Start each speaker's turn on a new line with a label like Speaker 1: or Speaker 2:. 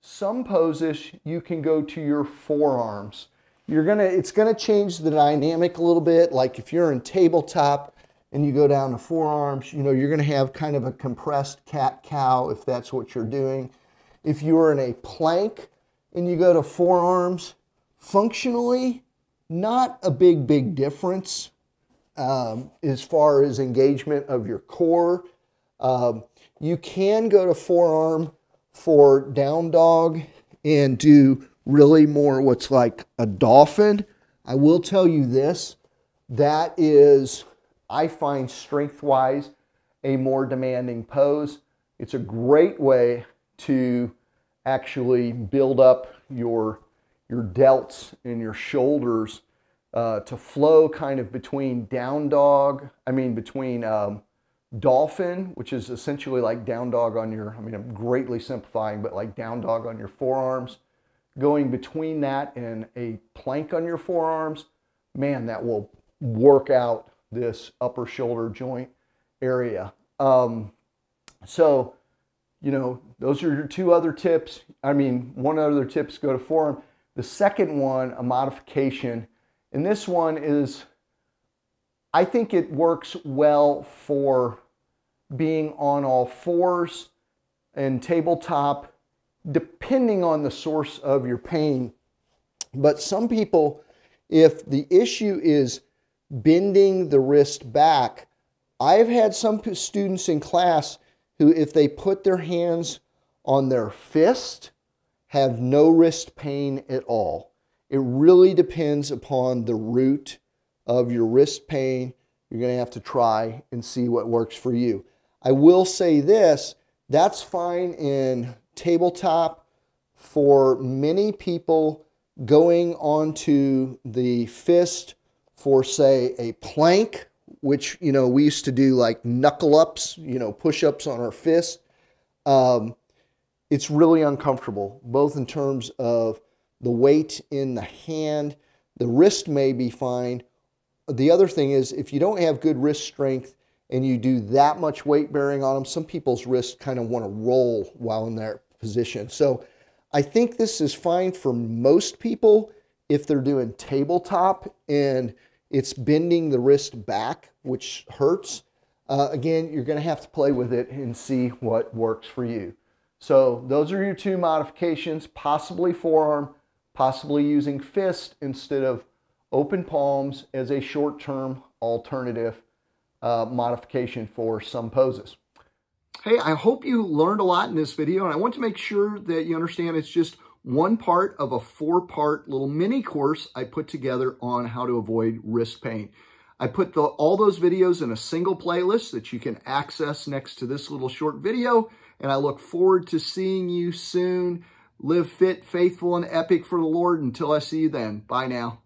Speaker 1: some poses, you can go to your forearms. It's gonna change the dynamic a little bit. Like if you're in tabletop and you go down to forearms, you're gonna have kind of a compressed cat-cow if that's what you're doing. If you're in a plank and you go to forearms, functionally, not a big difference as far as engagement of your core. You can go to forearm for down dog and do really more what's like a dolphin. I will tell you this, that is, I find strength-wise, a more demanding pose. It's a great way to actually build up your delts and your shoulders to flow kind of between dolphin, which is essentially like down dog on your, I'm greatly simplifying, but like down dog on your forearms, going between that and a plank on your forearms, man, that will work out this upper shoulder joint area. So, those are your two other tips. One other tip's go to forearm. The second one, a modification, and this one is, I think it works well for being on all fours and tabletop, depending on the source of your pain. But some people, if the issue is bending the wrist back, I've had some students in class who, if they put their hands on their fist, have no wrist pain at all. It really depends upon the root of your wrist pain. You're going to have to try and see what works for you. I will say this, that's fine in tabletop. For many people, going onto the fist for, say, a plank, which, we used to do like knuckle-ups, push-ups on our fist, it's really uncomfortable, both in terms of the weight in the hand. The wrist may be fine. The other thing is, if you don't have good wrist strength and you do that much weight bearing on them, some people's wrists kind of want to roll while in that position. So I think this is fine for most people if they're doing tabletop and it's bending the wrist back, which hurts. Again, you're going to have to play with it and see what works for you. So those are your two modifications, possibly forearm, possibly using fist instead of open palms as a short-term alternative modification for some poses. Hey, I hope you learned a lot in this video, and I want to make sure that you understand it's just one part of a 4-part little mini course I put together on how to avoid wrist pain. I put all those videos in a single playlist that you can access next to this little short video, and I look forward to seeing you soon. Live fit, faithful, and epic for the Lord. Until I see you then. Bye now.